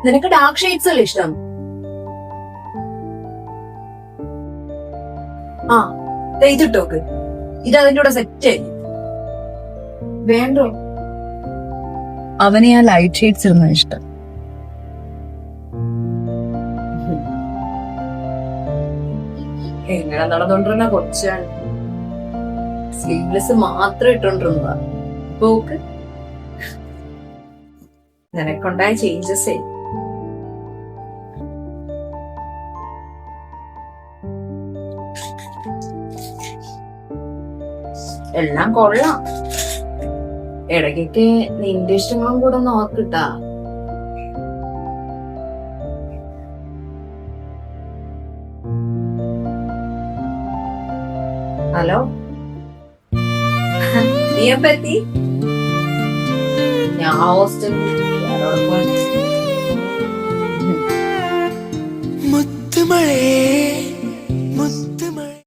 നിനക്ക് dark shades അല്ലേ ഇഷ്ടം? ആ ഇതിട്ടോക്ക്, ഇത് അതിന്റെ കൂടെ സെറ്റ് ആയി. വേണ്ടോ? അവന് ഞാൻ ലൈറ്റ് ഷെയ്ഡ്സ് ഇടുന്ന ഇഷ്ടം. എങ്ങനെ നടന്നോണ്ടിരുന്ന കൊച്ചാണ്, സ്ലീവ്ലെസ് മാത്രം ഇട്ടോണ്ടിരുന്നതാ. പോക്ക് നിനക്കുണ്ടായ ചേഞ്ചസ്. എല്ലാം കൊള്ളാം, ഇടയ്ക്കൊക്കെ നിന്റെ ഇഷ്ടങ്ങളും കൂടെ ഒന്ന് ഓർക്കിട്ടാ. ഹലോ, നീ എപ്പ എത്തി? ഞാൻ ഹോസ്റ്റലിൽ മുത്തുമഴേ